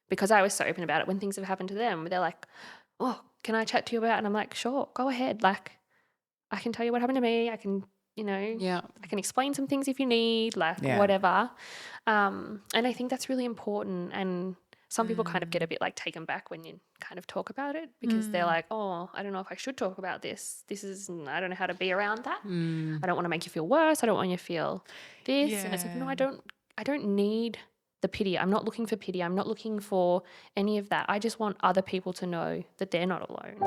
because I was so open about it when things have happened to them. They're like, oh, can I chat to you about it? And I'm like, sure, go ahead. Like, I can tell you what happened to me. I can, Yeah. I can explain some things if you need, like whatever. And I think that's really important. And some people kind of get a bit like taken back when you kind of talk about it because they're like, oh, I don't know if I should talk about this. I don't know how to be around that. I don't want to make you feel worse. I don't want you to feel this. Yeah. And it's like, no, I don't need the pity. I'm not looking for pity. I'm not looking for any of that. I just want other people to know that they're not alone.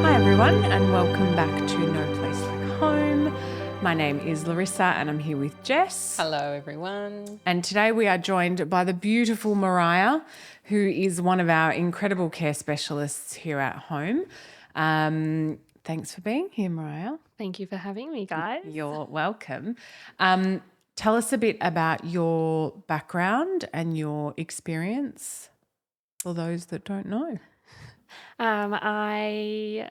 Hi everyone and welcome back to No Place Like Home. My name is Larissa and I'm here with Jess. Hello everyone. And today we are joined by the beautiful Mariya, who is one of our incredible care specialists here at home. Thanks for being here, Mariya. Thank you for having me, guys. You're welcome. Tell us a bit about your background and your experience for those that don't know. I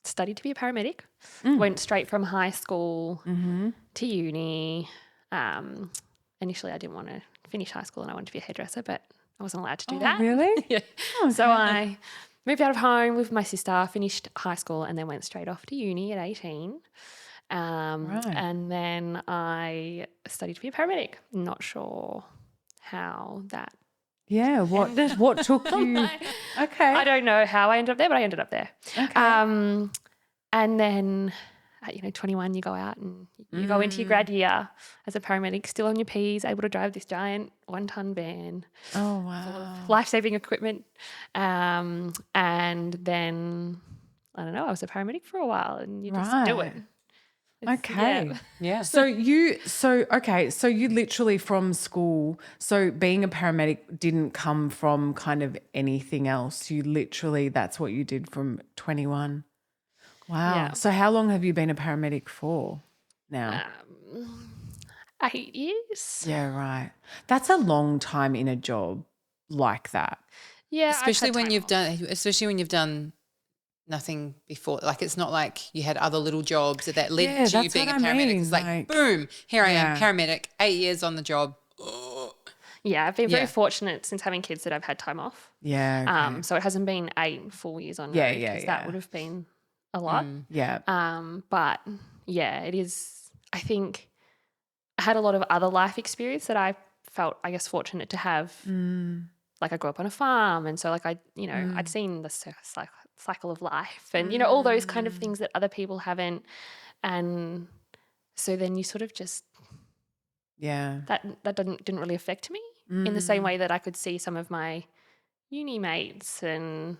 studied to be a paramedic, went straight from high school to uni. Initially, I didn't want to finish high school and I wanted to be a hairdresser, but I wasn't allowed to do that. Really? Yeah. Oh, so I moved out of home, lived with my sister, finished high school and then went straight off to uni at 18. And then I studied to be a paramedic. Not sure how that. Yeah, what took you? Okay. I don't know how I ended up there, but I ended up there. Okay. And then at 21 you go out and you go into your grad year as a paramedic, still on your P's, able to drive this giant 1-ton van. Oh, wow. Life-saving equipment. And then, I don't know, I was a paramedic for a while and you just do it. Okay. Yeah. So you literally from school, so being a paramedic didn't come from kind of anything else. You literally, that's what you did from 21. Wow. Yeah. So how long have you been a paramedic for now? 8 years. Yeah, right. That's a long time in a job like that. Yeah. Especially when you've done nothing before. Like it's not like you had other little jobs that led to you being a paramedic. It's like boom, here I am, paramedic, 8 years on the job. Yeah, I've been very fortunate since having kids that I've had time off. Yeah. Okay. So it hasn't been 8 full years on road because that would have been a lot. Yeah. But yeah, it is. I think I had a lot of other life experience that I felt, I guess, fortunate to have. Like I grew up on a farm, and so like I'd seen the cycle of life, and all those kind of things that other people haven't, and so then you sort of just that didn't really affect me in the same way that I could see some of my uni mates and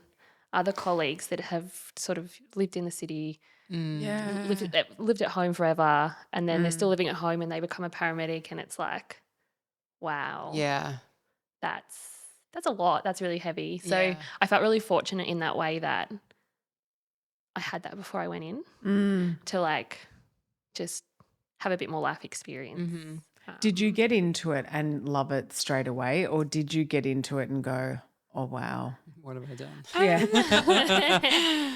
other colleagues that have sort of lived in the city, lived at home forever, and then they're still living at home and they become a paramedic, and it's like, wow, that's a lot. That's really heavy. So I felt really fortunate in that way that I had that before I went in to like just have a bit more life experience. Did you get into it and love it straight away, or did you get into it and go, oh, wow? What have I done? Yeah.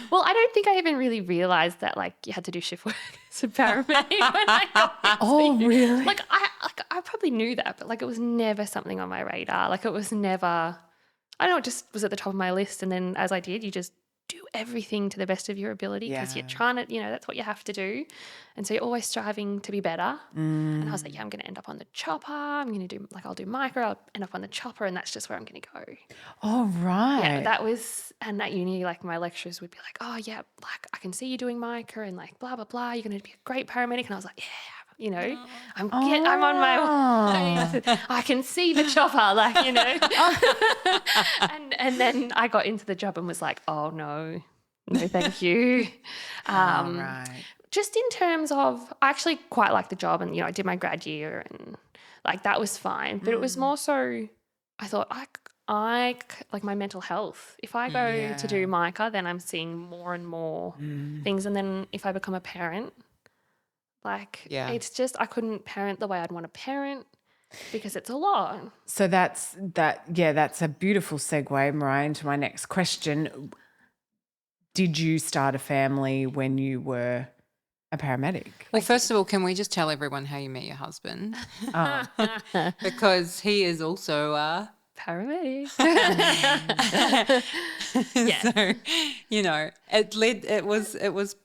Well, I don't think I even really realised that like you had to do shift work as a paramedic when I got into Oh, really? Like I probably knew that, but like it was never something on my radar. Like it was never, I don't know, it just was at the top of my list. And then as I did, you just do everything to the best of your ability because you're trying to, that's what you have to do. And so you're always striving to be better. And I was like, I'm going to end up on the chopper. I'm going to do, like, I'll do micro, I'll end up on the chopper, and that's just where I'm going to go. Oh, right. Yeah, that was, and at uni, like my lecturers would be like, oh yeah, like I can see you doing micro and like blah, blah, blah. You're going to be a great paramedic. And I was like, yeah, I'm on my way. I can see the chopper, like, and then I got into the job and was like, oh no, thank you. Right. Just in terms of, I actually quite liked the job, and I did my grad year, and like that was fine. But it was more so, I thought I like my mental health. If I go to do MICA, then I'm seeing more and more things, and then if I become a parent. It's just I couldn't parent the way I'd want to parent because it's a lot. So that's a beautiful segue, Mariya, into my next question. did you start a family when you were a paramedic? Well, first of all, can we just tell everyone how you met your husband? Oh. Because he is also a paramedic. So, you know, it was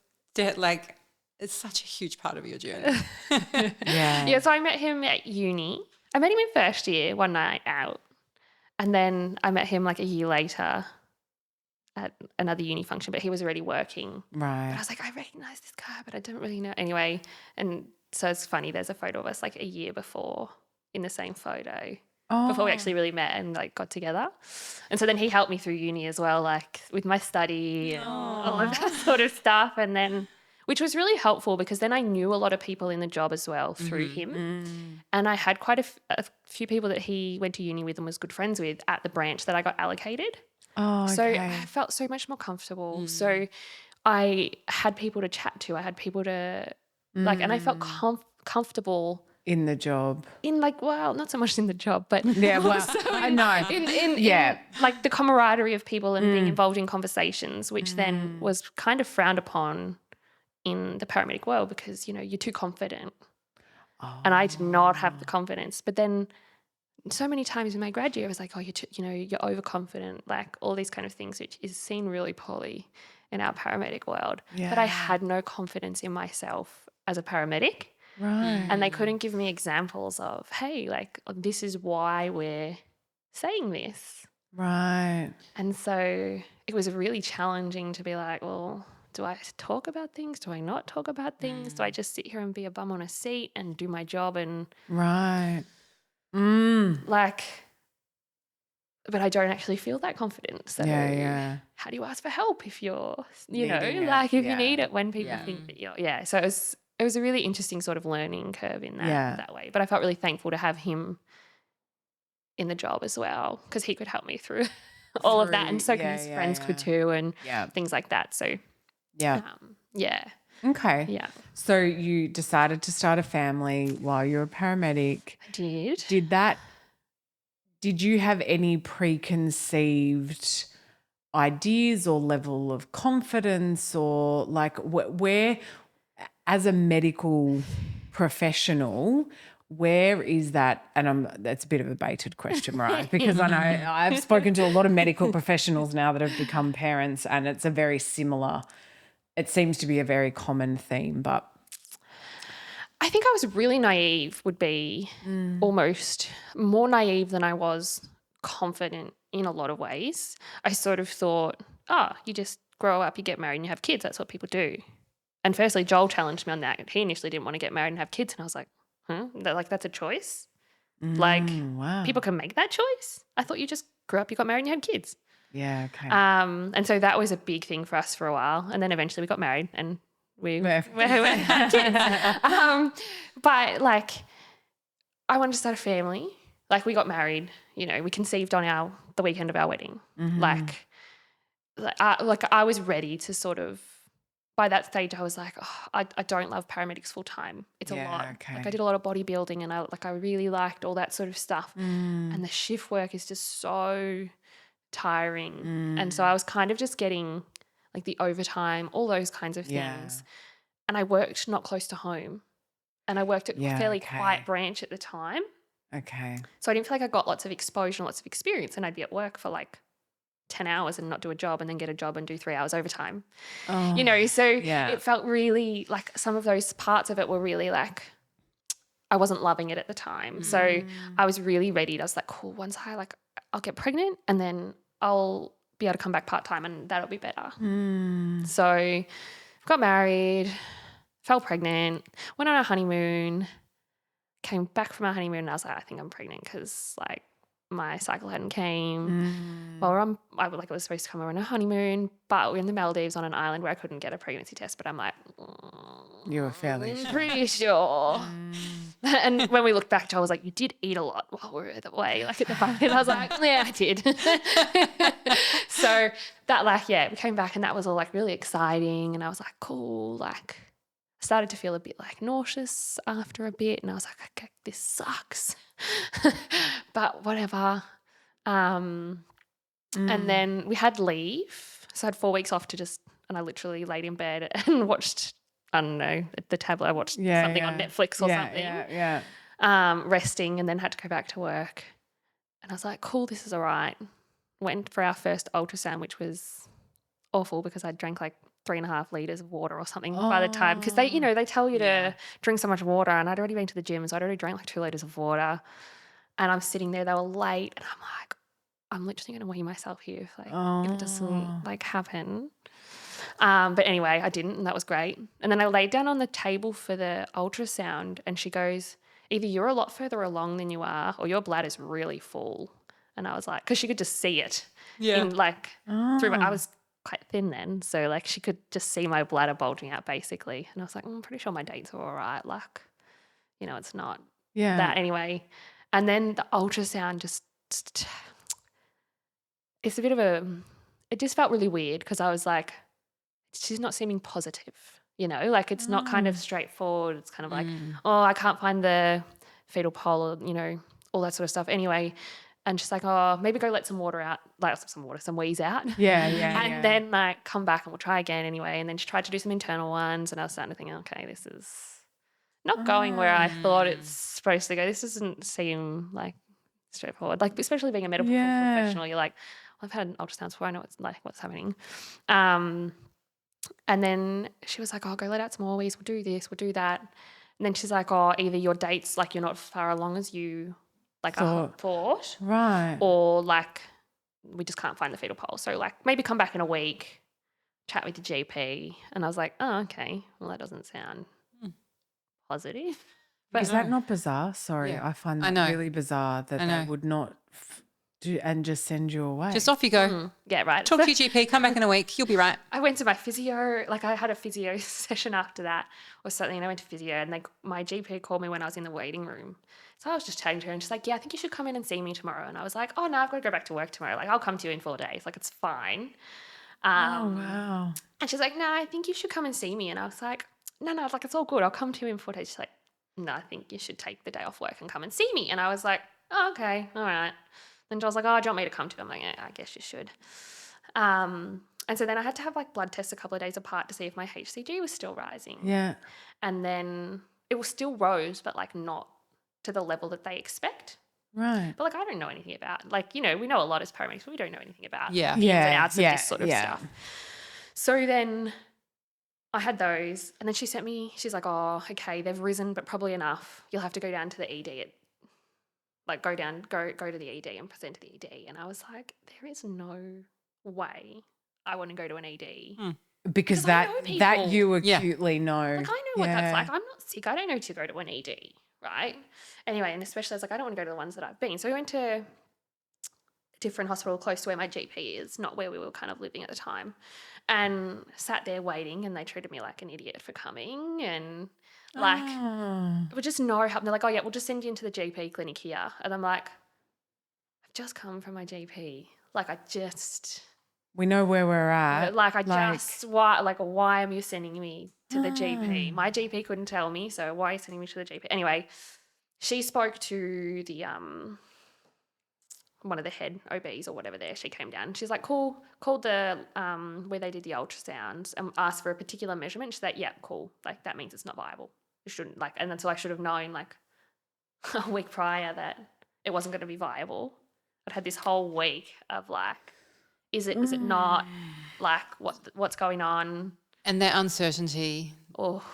like it's such a huge part of your journey. Yeah, so I met him at uni. I met him in first year one night out. And then I met him like a year later at another uni function, but he was already working. Right. But I was like, I recognise this guy, but I don't really know. Anyway, and so it's funny, there's a photo of us like a year before in the same photo before we actually really met and like got together. And so then he helped me through uni as well, like with my study and all of that sort of stuff. And then, which was really helpful because then I knew a lot of people in the job as well through him. And I had quite a few people that he went to uni with and was good friends with at the branch that I got allocated. Oh, okay. So I felt so much more comfortable. So I had people to chat to. I had people to like, and I felt comfortable in the job. In like, well, not so much in the job, but yeah, well, I know. In like the camaraderie of people and being involved in conversations, which then was kind of frowned upon in the paramedic world because, you know, you're too confident. Oh. And I did not have the confidence. But then so many times in my grad year, I was like, oh, you're overconfident, like all these kind of things, which is seen really poorly in our paramedic world. Yeah. But I had no confidence in myself as a paramedic. Right. And they couldn't give me examples of, hey, like this is why we're saying this. Right. And so it was really challenging to be like, well, do I talk about things? Do I not talk about things? Do I just sit here and be a bum on a seat and do my job and like, but I don't actually feel that confident. So how do you ask for help if you're, you know, like if you need it when people think that you're, So it was a really interesting sort of learning curve in that way. But I felt really thankful to have him in the job as well because he could help me through all of that. And so his friends could too and things like that. So Okay. Yeah. So you decided to start a family while you were a paramedic. I did. Did you have any preconceived ideas or level of confidence or like where as a medical professional, where is that? And that's a bit of a baited question, right? Because I know I've spoken to a lot of medical professionals now that have become parents and it's a very similar, it seems to be a very common theme, but. I think I was really naive would be almost more naive than I was confident in a lot of ways. I sort of thought, you just grow up, you get married and you have kids. That's what people do. And firstly, Joel challenged me on that. He initially didn't want to get married and have kids. And I was like, that's a choice? People can make that choice? I thought you just grew up, you got married and you had kids. Yeah, okay. And so that was a big thing for us for a while. And then eventually we got married and we had kids. But like I wanted to start a family. Like we got married, you know, we conceived on the weekend of our wedding. Mm-hmm. Like I was ready to sort of, by that stage I was like, I don't love paramedics full time. It's a lot. Okay. Like I did a lot of bodybuilding and I really liked all that sort of stuff. And the shift work is just so tiring. And so I was kind of just getting like the overtime, all those kinds of things. And I worked not close to home. And I worked at a fairly quiet branch at the time. Okay. So I didn't feel like I got lots of exposure and lots of experience. And I'd be at work for like 10 hours and not do a job and then get a job and do 3 hours overtime. You know, so it felt really like some of those parts of it were really like I wasn't loving it at the time. So I was really ready. I was like, cool, once I'll get pregnant and then I'll be able to come back part-time and that'll be better. So got married, fell pregnant, went on a honeymoon, came back from our honeymoon and I was like, I think I'm pregnant because like my cycle hadn't came. Well, I was supposed to come on a honeymoon, but we're in the Maldives on an island where I couldn't get a pregnancy test. But I'm like, you were fairly sure. Pretty sure. And when we looked back, Joel was like, you did eat a lot while we were away, like at the party. And I was like, yeah, I did. So that we came back and that was all like really exciting. And I was like, cool. Like I started to feel a bit like nauseous after a bit. And I was like, okay, this sucks. But whatever. And then we had leave. So I had 4 weeks off to just and I literally laid in bed and watched, I don't know, the tablet. I watched something on Netflix or something. Resting, and then had to go back to work. And I was like, cool, this is all right. Went for our first ultrasound, which was awful because I drank like 3.5 litres of water or something by the time, because they, they tell you to drink so much water, and I'd already been to the gym, so I'd already drank like 2 litres of water. And I'm sitting there, they were late, and I'm like, I'm literally going to wee myself here if it doesn't like happen. But anyway, I didn't, and that was great. And then I laid down on the table for the ultrasound, and she goes, either you're a lot further along than you are, or your bladder's really full. And I was like, because she could just see it in like through I was quite thin then, so like she could just see my bladder bulging out basically. And I was like, I'm pretty sure my dates are all right. Like, it's not that anyway. And then the ultrasound it's a bit of it just felt really weird because I was like, she's not seeming positive, like it's not kind of straightforward. It's kind of like, oh, I can't find the fetal pole, or, all that sort of stuff. Anyway, and she's like, oh, maybe go let some water out, like some wheeze out. And then like come back and we'll try again anyway. And then she tried to do some internal ones, and I was starting to think, okay, this is not going where I thought it's supposed to go. This doesn't seem like straightforward. Like, especially being a medical professional, you're like, well, I've had ultrasounds before, I know what's happening. And then she was like, oh, go let out some more wheeze, we'll do this, we'll do that. And then she's like, oh, either your dates, like you're not far along as you like thought, right, or like we just can't find the fetal pole. So like maybe come back in a week, chat with your GP. And I was like, oh, okay, well that doesn't sound positive. But is that not bizarre? Sorry, I find that really bizarre that they would not do and just send you away. Just off you go. Yeah, right. Talk to your GP, come back in a week, you'll be right. I went to my physio, like I had a physio session after that or something, and I went to physio, and my GP called me when I was in the waiting room. So I was just chatting to her, and she's like, yeah, I think you should come in and see me tomorrow. And I was like, oh, no, I've got to go back to work tomorrow. Like, I'll come to you in 4 days. Like, it's fine. Oh, wow. And she's like, no, I think you should come and see me. And I was like, no, like, it's all good. I'll come to you in 4 days. She's like, no, I think you should take the day off work and come and see me. And I was like, oh, okay, all right. Then Joel's like, oh, do you want me to come to you? I'm like, yeah, I guess you should. And so then I had to have like blood tests a couple of days apart to see if my HCG was still rising. Yeah. And then it was still rose, but like not to the level that they expect. Right. But like I don't know anything about, like, we know a lot as paramedics, but we don't know anything about the ins and outs of this sort of stuff. So then I had those, and then she's like, oh, okay, they've risen, but probably enough. You'll have to go down to the ED go to the ED and present to the ED. And I was like, there is no way I want to go to an ED. Because that you acutely know. Like, I know what that's like. I'm not sick. I don't know to go to an ED, right? Anyway, and especially I was like, I don't want to go to the ones that I've been. So we went to a different hospital close to where my GP is, not where we were kind of living at the time, and sat there waiting, and they treated me like an idiot for coming, and like it was just no help. And they're like, oh yeah, we'll just send you into the GP clinic here. And I'm like, I've just come from my GP. Like we know where we're at. Why am you sending me to the GP? My GP couldn't tell me, so why are you sending me to the GP? Anyway, she spoke to the one of the head OBs or whatever there. She came down. She's like, cool, called the where they did the ultrasounds and asked for a particular measurement. She's like, yeah, cool. Like that means it's not viable. You shouldn't and that's why I should have known like a week prior that it wasn't going to be viable. I'd had this whole week of like, is it not, like what's going on? And that uncertainty. Oh,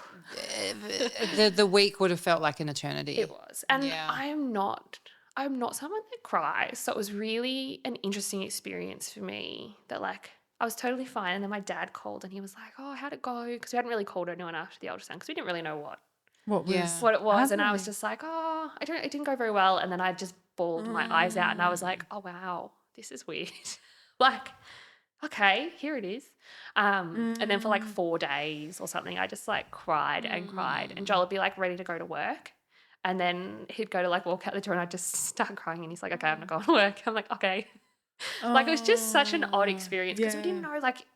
the week would have felt like an eternity. It was. And I'm not someone that cries. So it was really an interesting experience for me that like I was totally fine. And then my dad called and he was like, oh, how'd it go? Because we hadn't really called anyone after the ultrasound because we didn't really know what it was. And I was just like, oh, it didn't go very well. And then I just bawled my eyes out and I was like, oh, wow, this is weird. Like, okay, here it is. And then for like 4 days or something, I just like cried and cried. And Joel would be like ready to go to work. And then he'd go to like walk out the door and I'd just start crying. And he's like, okay, I'm not going to work. I'm like, okay. Like it was just such an odd experience because we didn't know, like,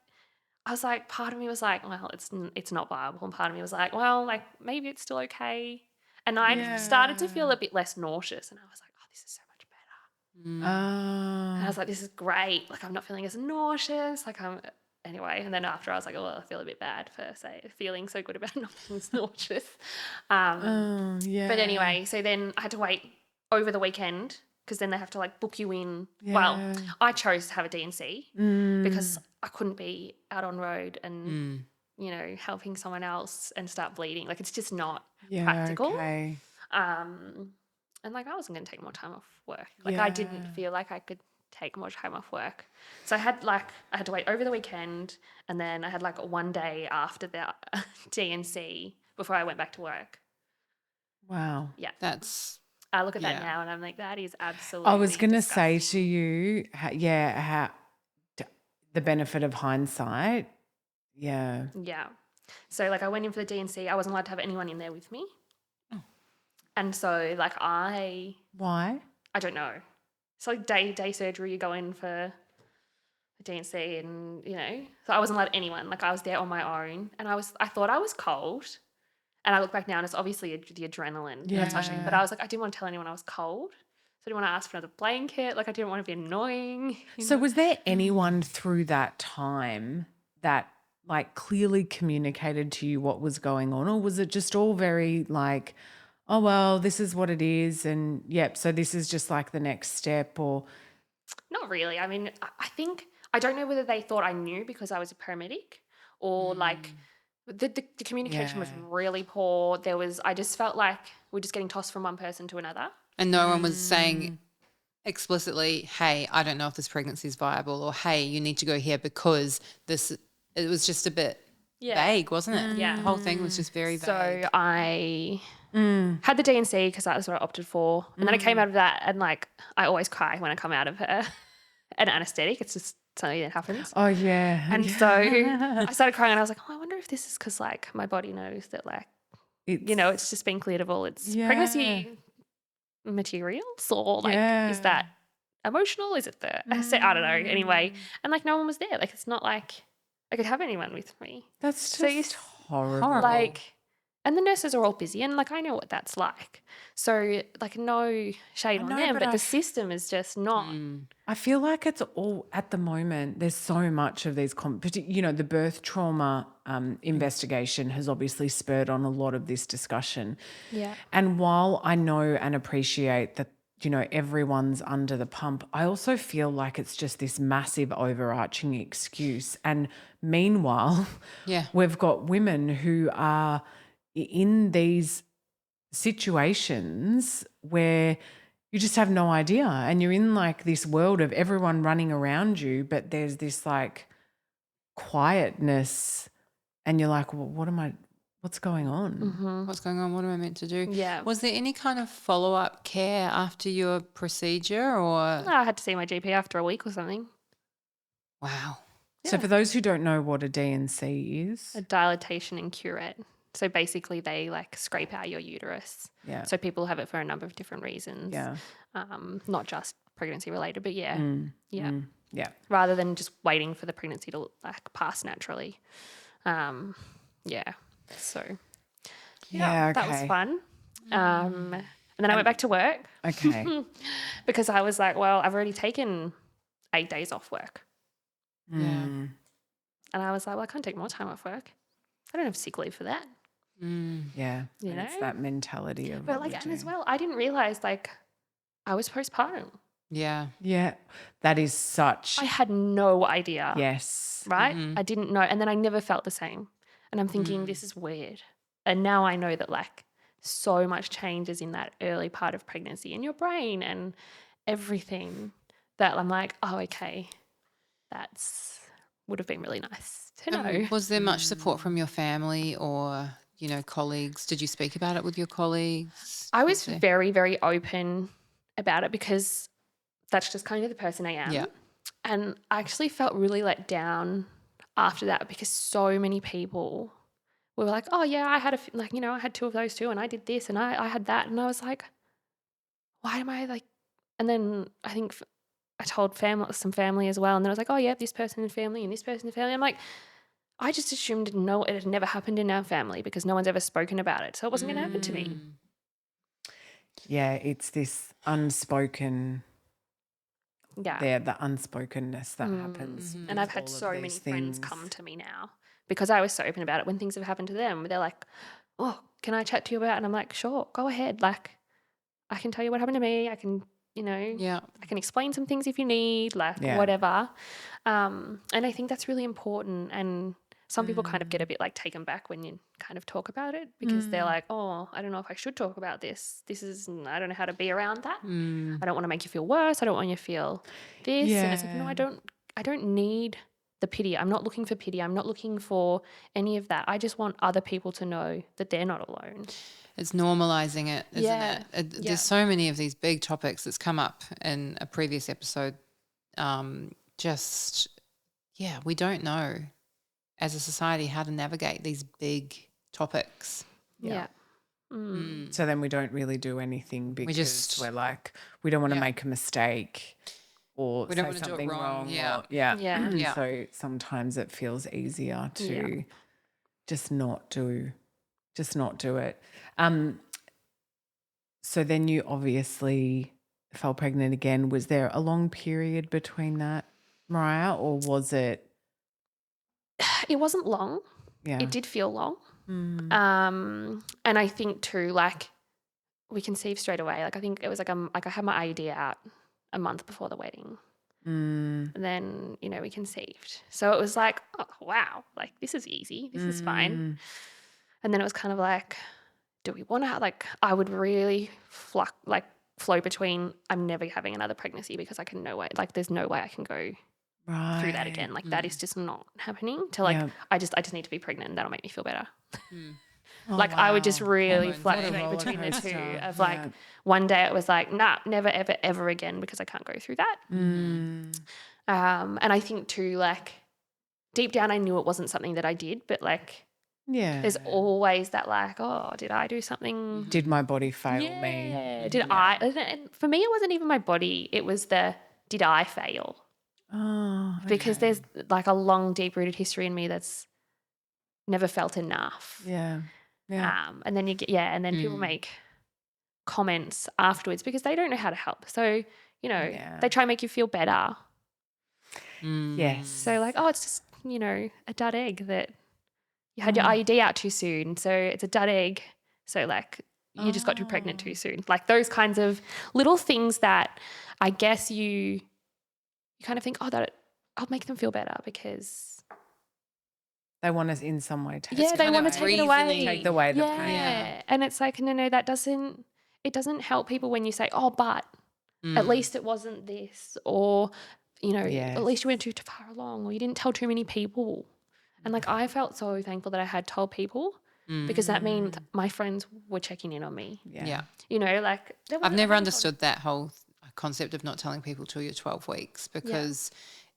I was like, part of me was like, well, it's not viable. And part of me was like, well, like maybe it's still okay. And I started to feel a bit less nauseous. And I was like, oh, this is so much better. And I was like, this is great. Like I'm not feeling as nauseous. Like anyway, and then after I was like, oh, I feel a bit bad for feeling so good about not being nauseous. Yeah. But anyway, so then I had to wait over the weekend because then they have to like book you in. Yeah. Well, I chose to have a D&C because I couldn't be out on road and, you know, helping someone else and start bleeding. Like it's just not practical. Okay. And like I wasn't going to take more time off work. Like I didn't feel like I could take more time off work. So I had to wait over the weekend, and then I had like one day after the D&C before I went back to work. Wow. Yeah. That's I look at that now and I'm like, that is absolutely I was going to say disgusting. to you, how the benefit of hindsight. Yeah. Yeah. So like I went in for the D&C. I wasn't allowed to have anyone in there with me. Oh. And so like Why? I don't know. It's like day surgery. You go in for a D&C and, you know, so I wasn't allowed anyone. Like I was there on my own and I thought I was cold. And I look back now and it's obviously the adrenaline that's rushing. But I was like, I didn't want to tell anyone I was cold. So I didn't want to ask for another blanket. Like I didn't want to be annoying. So was there anyone through that time that like clearly communicated to you what was going on, or was it just all very like, oh, well, this is what it is and yep, so this is just like the next step? Or not really. I mean, I think I don't know whether they thought I knew because I was a paramedic or like the communication was really poor. I just felt like we're just getting tossed from one person to another. And no one was saying explicitly, hey, I don't know if this pregnancy is viable, or hey, you need to go here because it was just a bit vague, wasn't it? Yeah. The whole thing was just very vague. So I had the D&C because that was what I opted for. And then I came out of that and like I always cry when I come out of an anaesthetic. It's just something that happens. oh yeah. And so I started crying and I was like, oh, I wonder if this is because like my body knows that like, it's just been cleared of all its pregnancy materials, or like is that emotional? Is it I don't know. Anyway, and like no one was there. Like it's not like I could have anyone with me. That's so just horrible. Like, and the nurses are all busy, and like I know what that's like. So like no shade on them, but the system is just not. I feel like it's all at the moment. There's so much of these, the birth trauma investigation has obviously spurred on a lot of this discussion. Yeah. And while I know and appreciate that, everyone's under the pump, I also feel like it's just this massive overarching excuse. And meanwhile, we've got women who are in these situations where you just have no idea, and you're in like this world of everyone running around you, but there's this like quietness and you're like, well, what's going on? Mm-hmm. What's going on? What am I meant to do? Yeah. Was there any kind of follow-up care after your procedure, or? No, I had to see my GP after a week or something. Wow. Yeah. So for those who don't know what a D&C is. A dilatation and curette. So basically they like scrape out your uterus. Yeah. So people have it for a number of different reasons. Yeah. Not just pregnancy related, but yeah. Yeah. Rather than just waiting for the pregnancy to like pass naturally. So okay. that was fun. And then I went back to work. Okay. Because I was like, well, I've already taken 8 days off work. Yeah. And I was like, well, I can't take more time off work. I don't have sick leave for that. Yeah. It's that mentality of. But like, and as well, I didn't realize like I was postpartum. Yeah. Yeah. That is such. I had no idea. Yes. Right? I didn't know. And then I never felt the same. And I'm thinking, this is weird. And now I know that like so much changes in that early part of pregnancy in your brain and everything that I'm like, oh, okay, would have been really nice to know. Was there much support from your family or, colleagues? Did you speak about it with your colleagues? I was very, very open about it because that's just kind of the person I am. Yeah. And I actually felt really let down after that because so many people were like, oh, yeah, I had I had 2 of those too and I did this and I had that. And I was like, why am I like – and then I think I told some family as well, and then I was like, oh, yeah, this person in family and this person in family. I'm like, I just assumed it had never happened in our family because no one's ever spoken about it, so it wasn't going to happen to me. Yeah, it's this unspoken there, the unspokenness that happens. And I've had so many friends come to me now because I was so open about it. When things have happened to them, they're like, oh, can I chat to you about it? And I'm like, sure, go ahead. Like, I can tell you what happened to me. I can, I can explain some things if you need, like whatever. And I think that's really important. And some people kind of get a bit like taken back when you kind of talk about it because they're like, oh, I don't know if I should talk about this. I don't know how to be around that. I don't want to make you feel worse. I don't want you to feel this. And it's like, no, I don't need the pity. I'm not looking for pity. I'm not looking for any of that. I just want other people to know that they're not alone. It's normalizing it, isn't it? There's so many of these big topics that's come up in a previous episode. We don't know as a society how to navigate these big topics. Yeah. So then we don't really do anything because we're like, we don't want to make a mistake or we say don't want to something do it wrong. Yeah. So sometimes it feels easier to just not do it. So then you obviously fell pregnant again. Was there a long period between that, Mariya, or was it? It wasn't long. Yeah. It did feel long. And I think too, like we conceived straight away. Like I think it was like I had my IUD out a month before the wedding. And then, we conceived. So it was like, oh, wow, like this is easy. This is fine. And then it was kind of like, do we want to, like I would really flow between I'm never having another pregnancy because there's no way I can go through that again. Like that is just not happening to I just need to be pregnant and that'll make me feel better. I would just really fluctuate between the two of one day it was like, nah, never, ever, ever again because I can't go through that. And I think too, like deep down I knew it wasn't something that I did, but there's always that like, oh, did I do something? Did my body fail me? I? And for me, it wasn't even my body. It was did I fail? Oh, okay. Because there's like a long, deep-rooted history in me that's never felt enough. Yeah. And then people make comments afterwards because they don't know how to help. So, they try and make you feel better. Yes. So like, oh, it's just, a dud egg that you had your IUD out too soon. So it's a dud egg. So like you just got too pregnant too soon. Like those kinds of little things that I guess you kind of think, oh, I'll make them feel better because they want us in some way. They want to take it away. Take away the pain. Yeah. And it's like, no, it doesn't help people when you say, oh, but at least it wasn't this or, at least you went too far along or you didn't tell too many people. And like I felt so thankful that I had told people because that means my friends were checking in on me. Yeah. I've never understood that whole concept of not telling people till you're 12 weeks because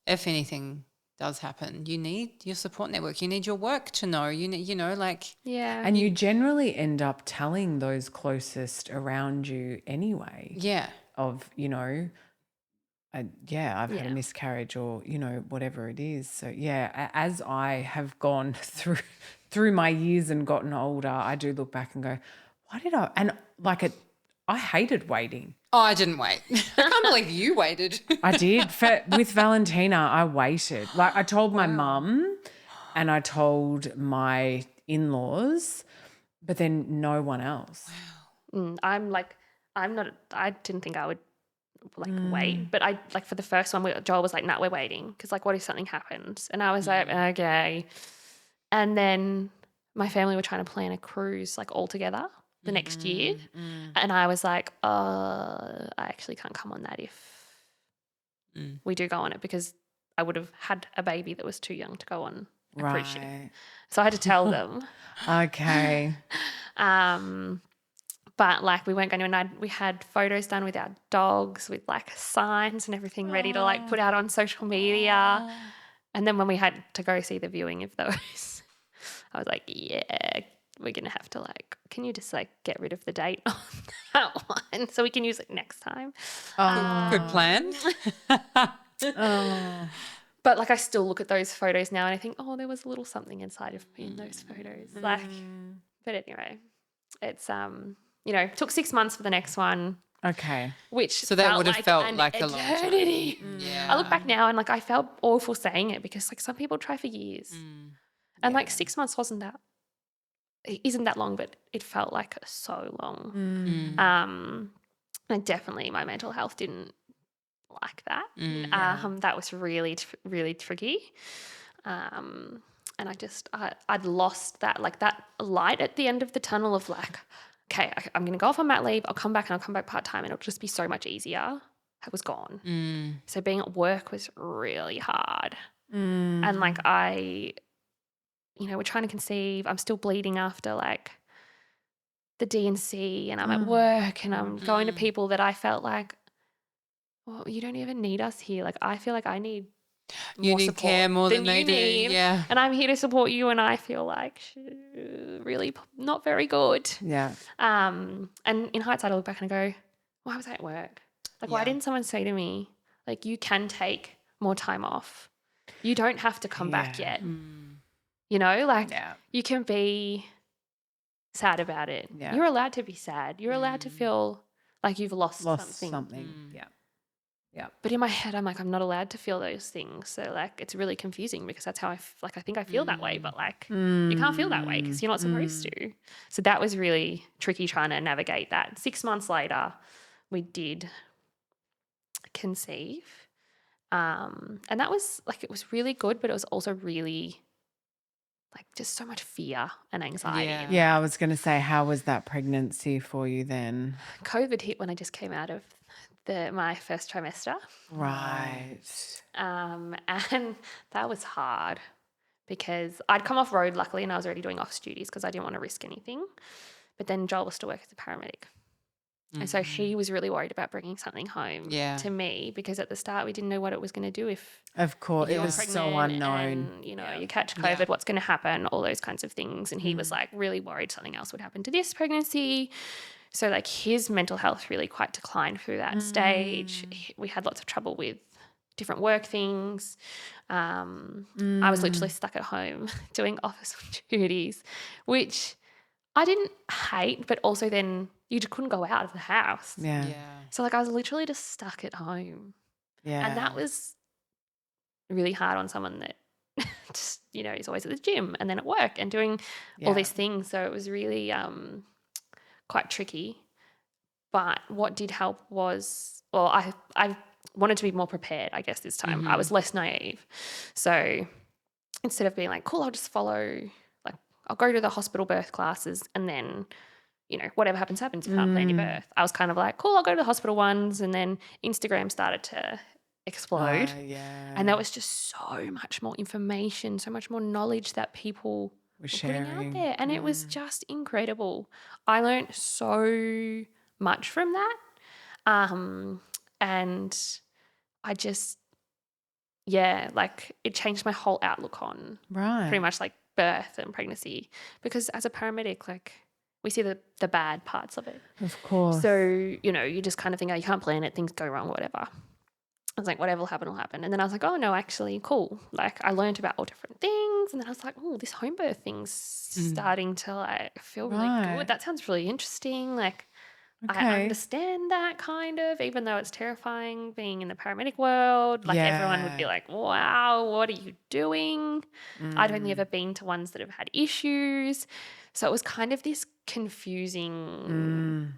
if anything does happen, you need your support network. You need your work to know. You need, And you generally end up telling those closest around you anyway. Yeah. Of, I've had a miscarriage or, whatever it is. So, as I have gone through my years and gotten older, I do look back and go, why did I – and I hated waiting. Oh, I didn't wait. I can't believe you waited. I did. With Valentina, I waited. Like I told my mum and I told my in-laws, but then no one else. Wow. I didn't think I would wait, but I for the first one, Joel was like, nah, we're waiting because what if something happens? And I was like, okay. And then my family were trying to plan a cruise all together the next year. And I was like, I actually can't come on that if we do go on it because I would have had a baby that was too young to go on a cruise ship. So I had to tell them. Okay. But we weren't going to, and we had photos done with our dogs with signs and everything ready to put out on social media. And then when we had to go see the viewing of those, I was like, yeah, we're going to have to can you just get rid of the date on that one so we can use it next time? Good plan. But I still look at those photos now and I think, oh, there was a little something inside of me in those photos. But anyway, it's, it took 6 months for the next one. Okay. Which So that would have felt an like a long time. eternity. Yeah. I look back now and like I felt awful saying it because like some people try for years. And like 6 months isn't that long, but it felt like so long. And definitely my mental health didn't like that. That was really, really tricky. And I'd lost that, like that light at the end of the tunnel of like, okay, I'm going to go off on mat leave. I'll come back and I'll come back part-time and it'll just be so much easier. It was gone. So being at work was really hard. And like we're trying to conceive. I'm still bleeding after like the D&C and I'm at work and I'm going to people that I felt like, well, you don't even need us here. Like I feel like I need you more need support care more than they you need. do. Yeah. And I'm here to support you and I feel like really not very good. Yeah. And in hindsight I look back and I go, why was I at work? Like why didn't someone say to me, like you can take more time off. You don't have to come back yet. You know, like you can be sad about it. Yeah. You're allowed to be sad. You're allowed to feel like you've lost something. Yeah. Yeah. But in my head, I'm like, I'm not allowed to feel those things. So like, it's really confusing because that's how I think I feel that way, but like you can't feel that way because you're not supposed to. So that was really tricky trying to navigate that. 6 months later, we did conceive. And that was like, it was really good, but it was also really like just so much fear and anxiety. Yeah, I was going to say, how was that pregnancy for you then? COVID hit when I just came out of my first trimester. Right. And that was hard because I'd come off road luckily and I was already doing office duties because I didn't want to risk anything. But then Joel was still working as a paramedic. And so he was really worried about bringing something home to me because at the start we didn't know what it was going to do if of course it was so unknown. And, you catch COVID, what's going to happen, all those kinds of things. And he was like really worried something else would happen to this pregnancy. So like his mental health really quite declined through that stage. We had lots of trouble with different work things. I was literally stuck at home doing office duties, which I didn't hate, but also then you just couldn't go out of the house. Yeah. So like I was literally just stuck at home. Yeah. And that was really hard on someone that just, is always at the gym and then at work and doing all these things. So it was really quite tricky. But what did help was, I wanted to be more prepared, I guess, this time. I was less naive. So instead of being like, cool, I'll just follow, like I'll go to the hospital birth classes and then, whatever happens, happens. You can't plan your birth. I was kind of like, cool, I'll go to the hospital ones. And then Instagram started to explode. And there was just so much more information, so much more knowledge that people were putting out there. And it was just incredible. I learned so much from that. And I just, like it changed my whole outlook on pretty much like birth and pregnancy because as a paramedic, like we see the bad parts of it. Of course. So, you just kind of think, oh, you can't plan it, things go wrong, whatever. I was like, whatever will happen, will happen. And then I was like, oh, no, actually, cool. Like I learned about all different things. And then I was like, oh, this home birth thing's starting to like feel really good. That sounds really interesting. Like I understand that kind of, even though it's terrifying being in the paramedic world. Like everyone would be like, wow, what are you doing? I'd only ever been to ones that have had issues. So it was kind of this confusing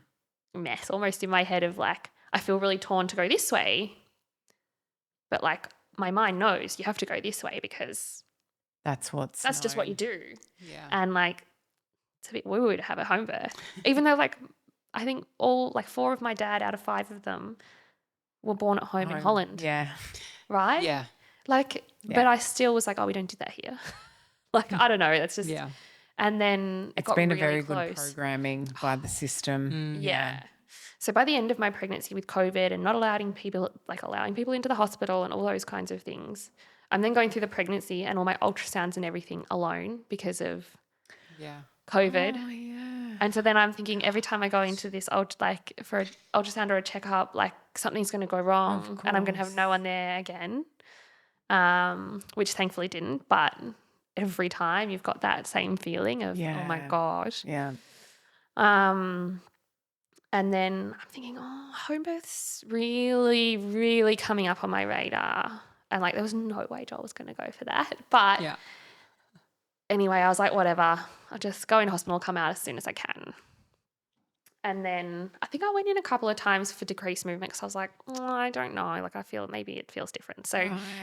mess almost in my head of like, I feel really torn to go this way. But like my mind knows you have to go this way because that's just what you do. Yeah. And like it's a bit woo-woo to have a home birth. Even though like I think all like 4 of my dad out of 5 of them were born at home in Holland. Yeah. Right? Yeah. Like but I still was like, oh, we don't do that here. Like I don't know, that's just and then it's been really a very close. good programming by the system. Yeah. So by the end of my pregnancy with COVID and not allowing people into the hospital and all those kinds of things, I'm then going through the pregnancy and all my ultrasounds and everything alone because of COVID. Oh, yeah. And so then I'm thinking every time I go into this for an ultrasound or a checkup, like something's going to go wrong and I'm going to have no one there again, which thankfully didn't. But every time you've got that same feeling of, oh my gosh. Yeah. And then I'm thinking, home birth's really, really coming up on my radar. And like there was no way Joel was going to go for that. But anyway, I was like, whatever, I'll just go in hospital, come out as soon as I can. And then I think I went in a couple of times for decreased movement because I was like, I don't know. Like I feel maybe it feels different. So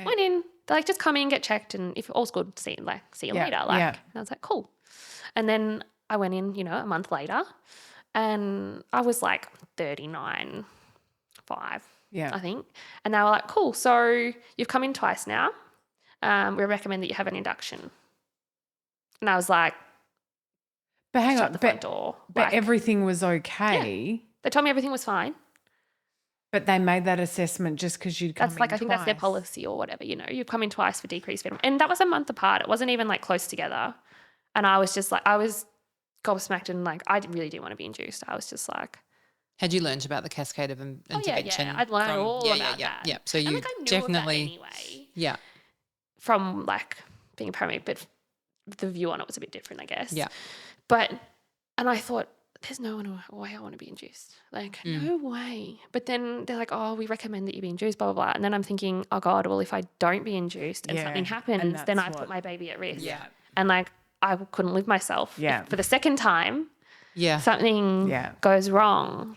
went in, they're like, just come in, get checked. And if all's good, see you later. And I was like, cool. And then I went in, a month later and I was like 39.5, I think. And they were like, cool. So you've come in twice now. We recommend that you have an induction. And I was like, but hang shut on, the front door. But everything was okay. Yeah. They told me everything was fine. But they made that assessment just because you'd come in I think that's their policy or whatever, you've come in twice for decreased fetal. And that was a month apart. It wasn't even like close together. And I was just like, I was gobsmacked and like, I really didn't want to be induced. I was just like. Had you learned about the cascade of intervention? Yeah. I'd learned all about that. Yeah. So you I knew definitely. anyway. Yeah. From like being a paramedic, but the view on it was a bit different, I guess. Yeah. And I thought, there's no way I want to be induced. Like, no way. But then they're like, we recommend that you be induced, blah, blah, blah. And then I'm thinking, oh, God, well, if I don't be induced and something happens, then I put my baby at risk. Yeah. And, like, I couldn't live myself. Yeah. If for the second time, something goes wrong.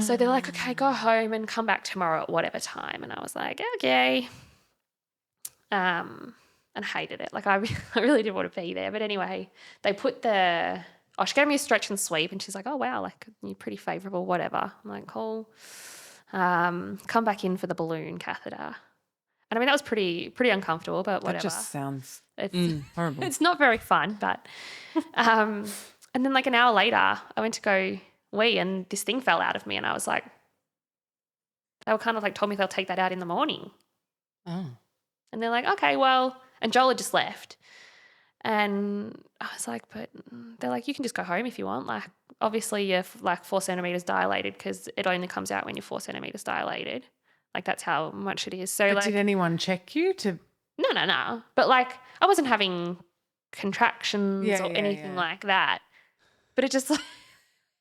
So they're like, okay, go home and come back tomorrow at whatever time. And I was like, okay. And hated it. Like I really didn't want to be there. But anyway, they put she gave me a stretch and sweep and she's like, oh, wow, like you're pretty favourable, whatever. I'm like, cool. Come back in for the balloon catheter. And I mean, that was pretty uncomfortable, but whatever. That just sounds horrible. It's not very fun, but and then like an hour later, I went to go wee and this thing fell out of me and I was like, they were kind of like told me they'll take that out in the morning. Oh. And they're like, okay, well, and Joel had just left. And I was like, but they're like, you can just go home if you want. Like, obviously you're like 4 centimetres dilated because it only comes out when you're 4 centimetres dilated. Like, that's how much it is. So, but like, did anyone check you to? No. But like, I wasn't having contractions or anything like that. But it just like,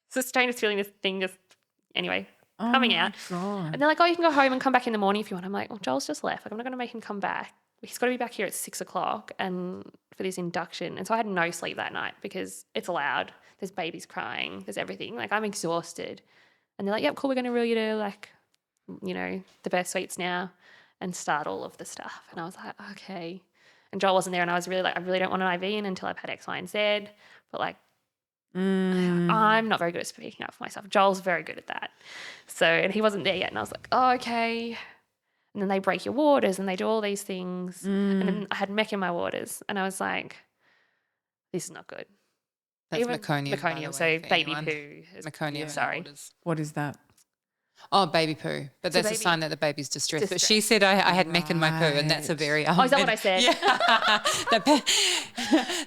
it's the strangest feeling, this thing just, anyway, coming out. God. And they're like, oh, you can go home and come back in the morning if you want. I'm like, well, Joel's just left. Like, I'm not going to make him come back. He's got to be back here at 6 o'clock and for this induction. And so I had no sleep that night because it's loud. There's babies crying. There's everything. Like, I'm exhausted. And they're like, yep, cool, we're going to reel you to like, the birth suites now and start all of the stuff. And I was like, okay. And Joel wasn't there and I was really like, I really don't want an IV in until I've had X, Y, and Z. But like, I'm not very good at speaking up for myself. Joel's very good at that. So, and he wasn't there yet. And I was like, oh, okay. And then they break your waters and they do all these things. And then I had mech in my waters and I was like, this is not good. That's meconium. Meconium, so baby poo. Meconium. Sorry. Waters. What is that? Oh, baby poo. But that's a sign that the baby's distressed. But she said I had mech in my poo and that's a very... is that what I said? Yeah.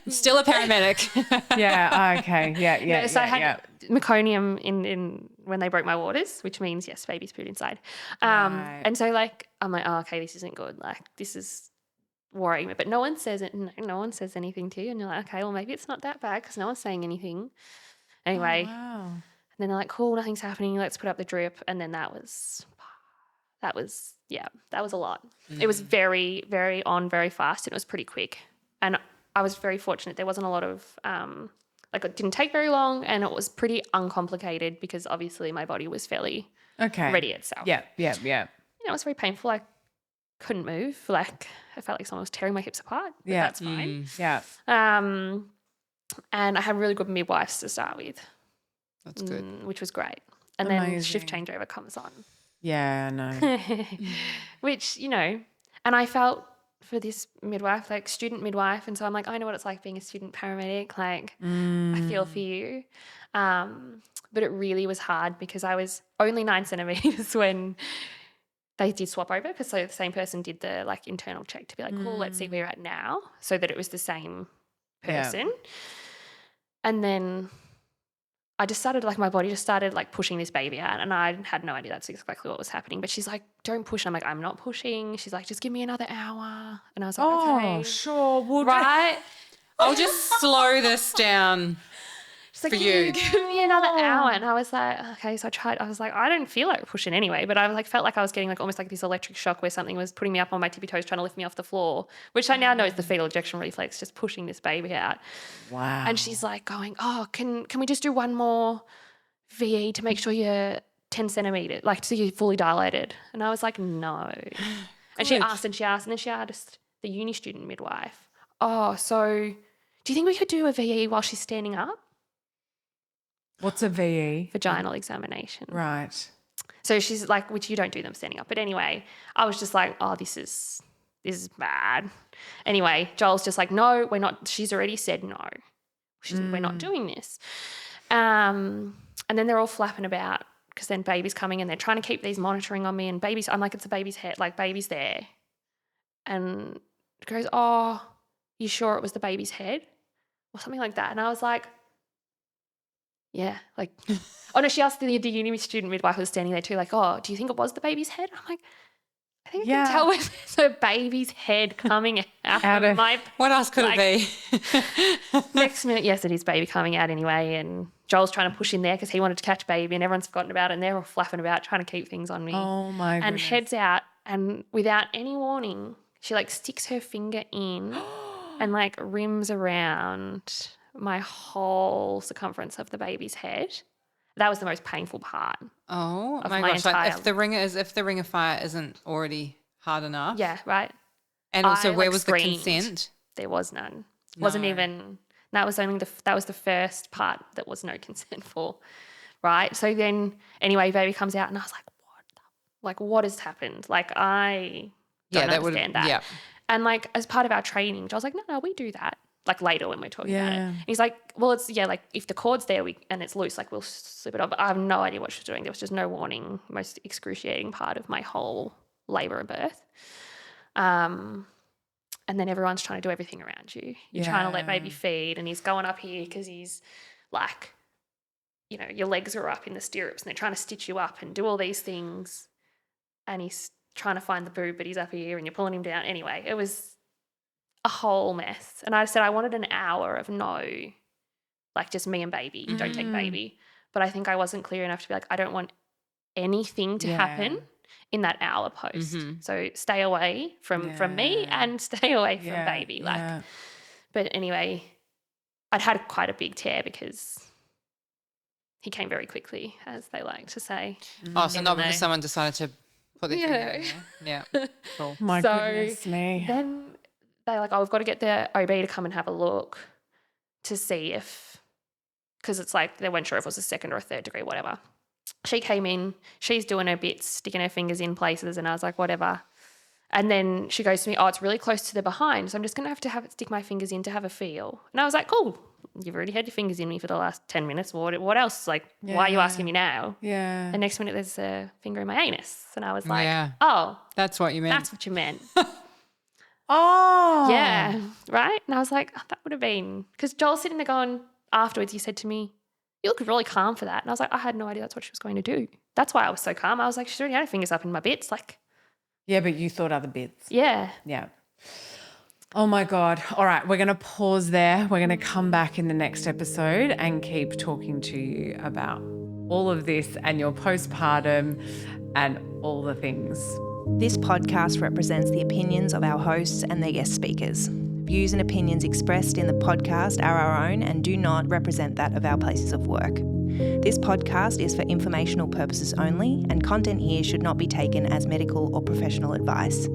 Still a paramedic. Yeah, okay. Yeah. So I had meconium in when they broke my waters, which means, yes, baby's pooed inside. And so, like, I'm like, oh, okay, this isn't good. Like, this is worrying me. But no one says it. No one says anything to you. And you're like, okay, well, maybe it's not that bad because no one's saying anything. Anyway. Oh, wow. And then they're like, cool, nothing's happening. Let's put up the drip. And then that was a lot. It was very, very very fast and it was pretty quick. And I was very fortunate. There wasn't a lot of, it didn't take very long and it was pretty uncomplicated because obviously my body was fairly ready itself. Yeah. It was very painful. I couldn't move. Like, I felt like someone was tearing my hips apart. But that's fine. Yeah. And I had really good midwives to start with. That's good. Which was great. And then shift changeover comes on. Yeah, I know. Which, and I felt for this midwife, like student midwife. And so I'm like, I know what it's like being a student paramedic. Like, I feel for you. But it really was hard because I was only 9 centimetres when they did swap over because so the same person did the like internal check to be like, cool, let's see where you're at now, so that it was the same person. Yeah. And then I just started, like, my body just started, like, pushing this baby out and I had no idea that's exactly what was happening. But she's like, don't push. I'm like, I'm not pushing. She's like, just give me another hour. And I was like, okay. Oh, sure. Right? I'll just slow this down. She's like, for you. Give me another hour. And I was like, okay. So I tried. I was like, I didn't feel like pushing anyway, but I felt like I was getting like almost like this electric shock where something was putting me up on my tippy toes, trying to lift me off the floor, which I now know is the fetal ejection reflex, just pushing this baby out. Wow. And she's like going, oh, can we just do one more VE to make sure you're 10 centimeters, like so you're fully dilated? And I was like, no. And she asked, and then she asked the uni student midwife, oh, so do you think we could do a VE while she's standing up? What's a VE? Vaginal examination. Right. So she's like, which you don't do them standing up. But anyway, I was just like, oh, this is bad. Anyway, Joel's just like, no, we're not. She's already said no. We're not doing this. And then they're all flapping about because then baby's coming and they're trying to keep these monitoring on me, and baby's, I'm like, it's a baby's head, like baby's there. And it goes, oh, you sure it was the baby's head? Or something like that. And I was like, yeah, like, oh no, she asked the uni student midwife who was standing there too, like, oh, do you think it was the baby's head? I'm like, I think I can tell when there's a baby's head coming out of my... What else could it be? Next minute, yes, it is baby coming out anyway, and Joel's trying to push in there because he wanted to catch baby, and everyone's forgotten about it, and they're all flapping about trying to keep things on me. Oh my goodness. And heads out, and without any warning, she like sticks her finger in and like rims around my whole circumference of the baby's head. That was the most painful part. Oh my gosh! Like if the ring of fire isn't already hard enough. Yeah, right. And also, where was the consent? There was none. Wasn't even. That was the first part that was no consent for, right? So then, anyway, baby comes out, and I was like, what has happened? Like, I don't understand that. Yeah. And like as part of our training, I was like, no, we do that. Like later when we're talking about it. And he's like, well, it's, like if the cord's there and it's loose, like we'll slip it off. But I have no idea what she was doing. There was just no warning. Most excruciating part of my whole labour and birth. And then everyone's trying to do everything around you. You're trying to let baby feed, and he's going up here because he's like, your legs are up in the stirrups and they're trying to stitch you up and do all these things. And he's trying to find the boob, but he's up here and you're pulling him down. Anyway, it was a whole mess. And I said I wanted an hour of no, like just me and baby, don't take baby. But I think I wasn't clear enough to be like, I don't want anything to happen in that hour post. So stay away from me and stay away from baby. But anyway, I'd had quite a big tear because he came very quickly, as they like to say. Oh, so not because someone decided to put their finger in there. Yeah. Cool. My goodness me. Then they're like, oh, we've got to get the OB to come and have a look to see if, because it's like they weren't sure if it was a second or a third degree, whatever. She came in, she's doing her bits, sticking her fingers in places, and I was like, whatever. And then she goes to me, oh, it's really close to the behind, so I'm just going to have stick my fingers in to have a feel. And I was like, cool, you've already had your fingers in me for the last 10 minutes. What else? Like, why are you asking me now? Yeah. And next minute there's a finger in my anus. And I was like, oh. That's what you meant. That's what you meant. Oh. Yeah, right? And I was like, oh, that would have been, because Joel's sitting there going, afterwards he said to me, you look really calm for that. And I was like, I had no idea that's what she was going to do. That's why I was so calm. I was like, she's already had her fingers up in my bits. Like, yeah, but you thought other bits. Yeah. Yeah. Oh my God. All right, we're going to pause there. We're going to come back in the next episode and keep talking to you about all of this and your postpartum and all the things. This podcast represents the opinions of our hosts and their guest speakers. Views and opinions expressed in the podcast are our own and do not represent that of our places of work. This podcast is for informational purposes only, and content here should not be taken as medical or professional advice.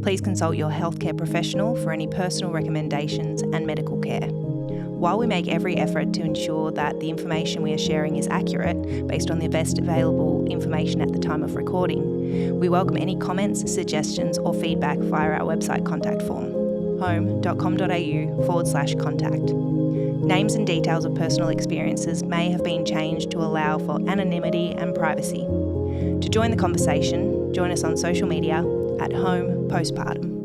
Please consult your healthcare professional for any personal recommendations and medical care. While we make every effort to ensure that the information we are sharing is accurate based on the best available information at the time of recording, we welcome any comments, suggestions or feedback via our website contact form, home.com.au/contact. Names and details of personal experiences may have been changed to allow for anonymity and privacy. To join the conversation, join us on social media at Home Postpartum.